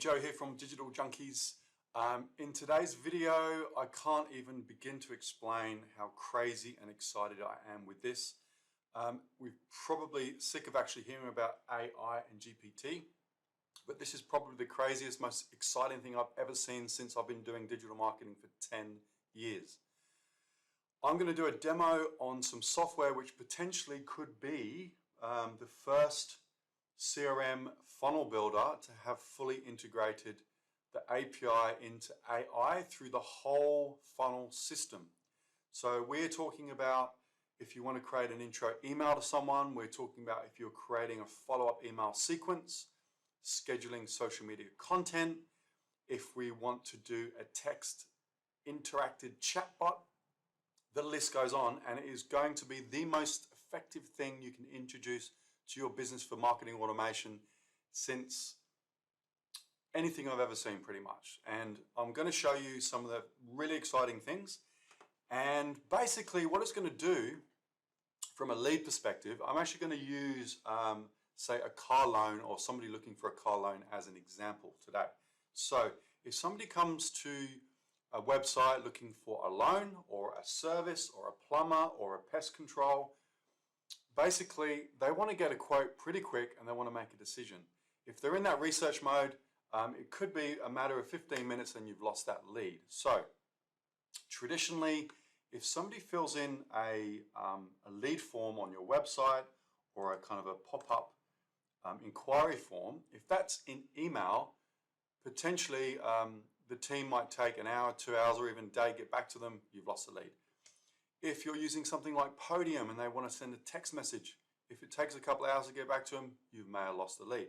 Joe here from Digital Junkies. In today's video, I can't even begin to explain how crazy and excited I am with this. We're probably sick of actually hearing about AI and GPT, but this is probably the craziest, most exciting thing I've ever seen since I've been doing digital marketing for 10 years. I'm going to do a demo on some software which potentially could be the first CRM funnel builder to have fully integrated the API into AI through the whole funnel system. So we're talking about if you want to create an intro email to someone, we're talking about if you're creating a follow-up email sequence, scheduling social media content, if we want to do a text interactive chatbot, the list goes on, and it is going to be the most effective thing you can introduce to your business for marketing automation since anything I've ever seen pretty much. And I'm going to show you some of the really exciting things. And basically what it's going to do from a lead perspective, I'm actually going to use, say, a car loan or somebody looking for a car loan as an example today. So if somebody comes to a website looking for a loan or a service or a plumber or a pest control, basically they want to get a quote pretty quick and they want to make a decision. If they're in that research mode, it could be a matter of 15 minutes and you've lost that lead. So traditionally, if somebody fills in a lead form on your website or a kind of a pop-up inquiry form, if that's in email, potentially the team might take an hour, 2 hours, or even a day to get back to them, you've lost the lead. If you're using something like Podium and they want to send a text message, if it takes a couple of hours to get back to them, you may have lost the lead.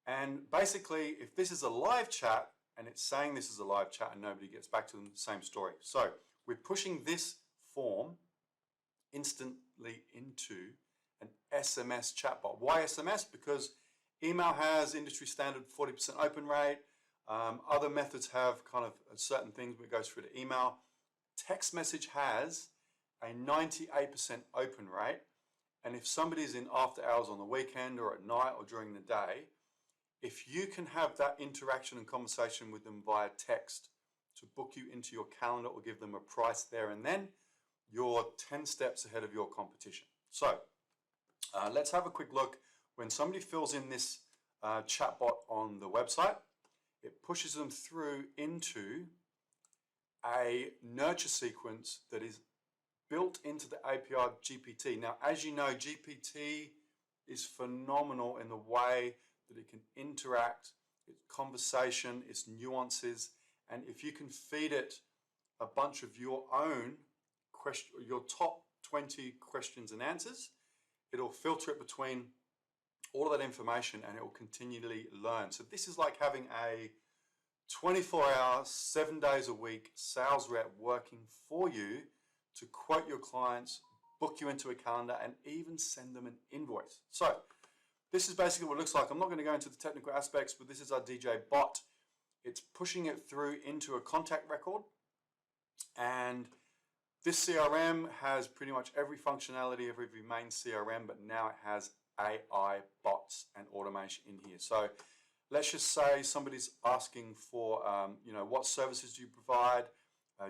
And basically, if this is a live chat and it's saying this is a live chat and nobody gets back to them, same story. So we're pushing this form instantly into an SMS chatbot. Why SMS? Because email has industry standard 40% open rate. Other methods have kind of certain things where it goes through to email. Text message has a 98% open rate. And if somebody's in after hours on the weekend or at night or during the day, if you can have that interaction and conversation with them via text to book you into your calendar or give them a price there and then, you're 10 steps ahead of your competition. So let's have a quick look. When somebody fills in this chatbot on the website, it pushes them through into a nurture sequence that is built into the API of GPT. Now, as you know, GPT is phenomenal in the way that it can interact, its conversation, its nuances, and if you can feed it a bunch of your own your top 20 questions and answers, it'll filter it between all of that information and it will continually learn. So this is like having a 24-hour, 7 days a week sales rep working for you to quote your clients, book you into a calendar, and even send them an invoice. So this is basically what it looks like. I'm not going to go into the technical aspects, but this is our DJ bot. It's pushing it through into a contact record. And this CRM has pretty much every functionality of every main CRM, but now it has AI bots and automation in here. So let's just say somebody's asking for, what services do you provide?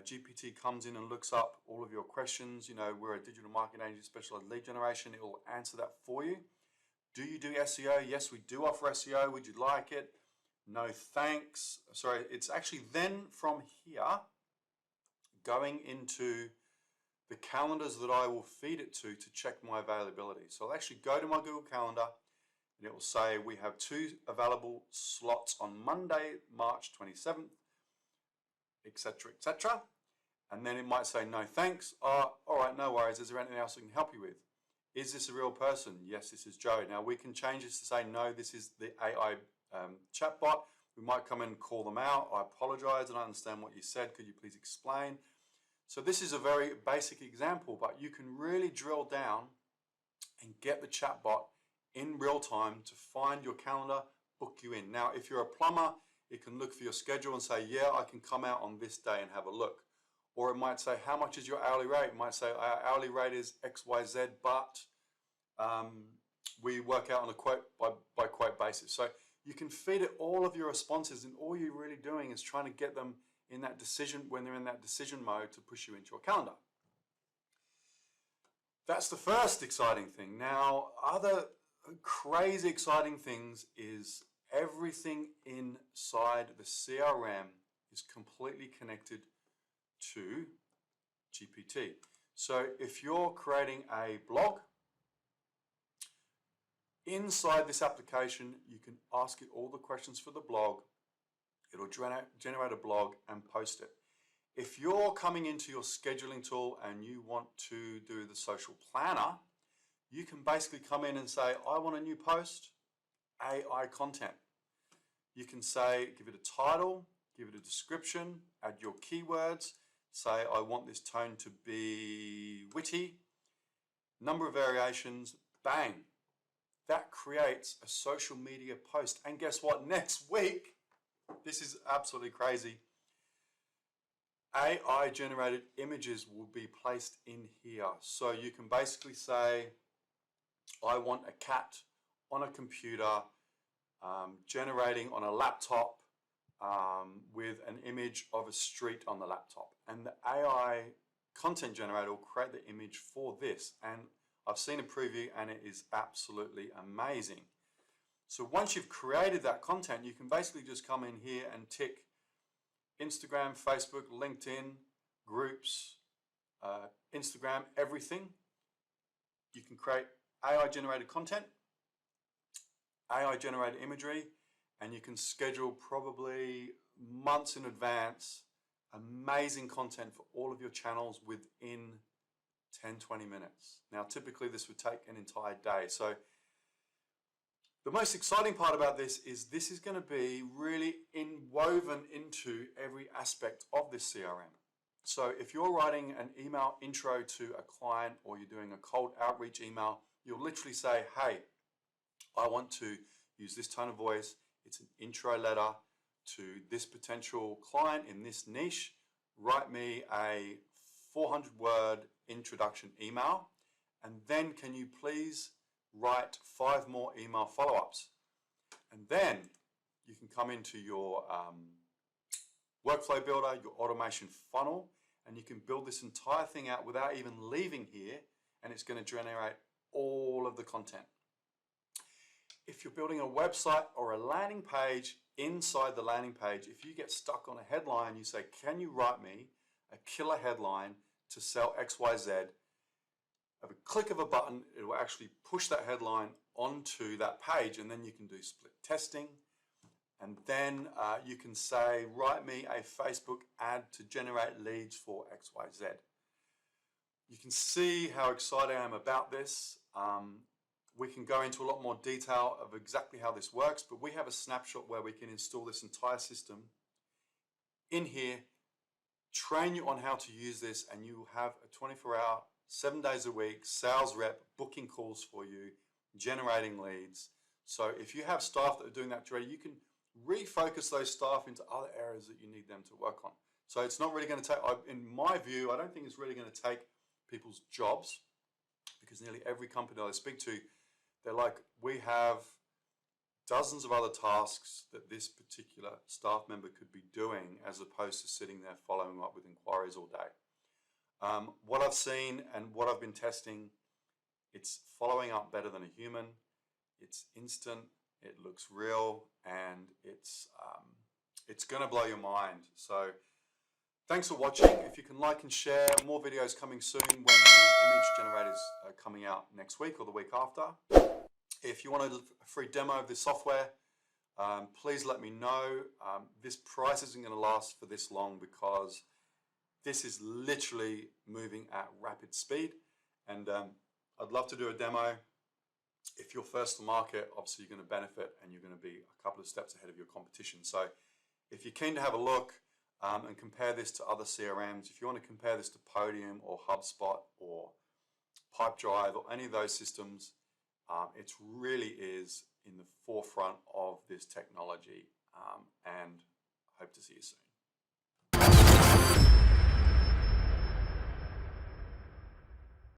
GPT comes in and looks up all of your questions. We're a digital marketing agency specialized in lead generation. It will answer that for you. Do you do SEO? Yes, we do offer SEO. Would you like it? No, thanks. Sorry, it's actually then from here going into the calendars that I will feed it to check my availability. So I'll actually go to my Google Calendar and it will say we have 2 available slots on Monday, March 27th, etc., etc. And then it might say, no, thanks. All right, no worries. Is there anything else I can help you with? Is this a real person? Yes, this is Joe. Now we can change this to say, no, this is the AI chatbot. We might come in and call them out. I apologize, I don't understand what you said. Could you please explain? So this is a very basic example, but you can really drill down and get the chatbot in real time to find your calendar, book you in. Now, if you're a plumber, it can look for your schedule and say, yeah, I can come out on this day and have a look. Or it might say, how much is your hourly rate? It might say, our hourly rate is XYZ, but we work out on a quote by quote basis. So you can feed it all of your responses, and all you're really doing is trying to get them in that decision, when they're in that decision mode, to push you into your calendar. That's the first exciting thing. Now, other crazy exciting things is everything inside the CRM is completely connected to GPT. So if you're creating a blog, inside this application, you can ask it all the questions for the blog. It'll generate a blog and post it. If you're coming into your scheduling tool and you want to do the social planner, you can basically come in and say, I want a new post, AI content. You can say, give it a title, give it a description, add your keywords, say, I want this tone to be witty, number of variations, bang. That creates a social media post. And guess what? Next week, this is absolutely crazy, AI generated images will be placed in here. So you can basically say, I want a cat on a computer, generating on a laptop, with an image of a street on the laptop. And the AI content generator will create the image for this. And I've seen a preview and it is absolutely amazing. So once you've created that content, you can basically just come in here and tick Instagram, Facebook, LinkedIn, groups, Instagram, everything. You can create AI generated content, AI generated imagery, and you can schedule probably months in advance amazing content for all of your channels within 10-20 minutes. Now typically this would take an entire day. So the most exciting part about this is going to be really woven into every aspect of this CRM. So if you're writing an email intro to a client, or you're doing a cold outreach email, you'll literally say, hey, I want to use this tone of voice. It's an intro letter to this potential client in this niche. Write me a 400-word introduction email, and then can you please write 5 more email follow-ups. And then you can come into your workflow builder, your automation funnel, and you can build this entire thing out without even leaving here, and it's going to generate all of the content. If you're building a website or a landing page, inside the landing page, if you get stuck on a headline, you say, can you write me a killer headline to sell XYZ? Of a click of a button, it will actually push that headline onto that page, and then you can do split testing. And then you can say, write me a Facebook ad to generate leads for XYZ. You can see how excited I am about this. We can go into a lot more detail of exactly how this works, but we have a snapshot where we can install this entire system in here, train you on how to use this, and you have a 24-hour, 7 days a week sales rep booking calls for you, generating leads. So if you have staff that are doing that already, you can refocus those staff into other areas that you need them to work on. So it's not really going to take, in my view, I don't think it's really going to take people's jobs, because nearly every company that I speak to, they're like, we have dozens of other tasks that this particular staff member could be doing, as opposed to sitting there following up with inquiries all day. What I've seen and what I've been testing, it's following up better than a human. It's instant, it looks real, and it's going to blow your mind. So thanks for watching. If you can like and share, more videos coming soon when the image generators are coming out next week or the week after. If you want a free demo of this software, please let me know. This price isn't going to last for this long, because this is literally moving at rapid speed, and I'd love to do a demo. If you're first to market, obviously you're going to benefit, and you're going to be a couple of steps ahead of your competition. So if you're keen to have a look and compare this to other CRMs, if you want to compare this to Podium or HubSpot or Pipedrive or any of those systems, it really is in the forefront of this technology, and hope to see you soon.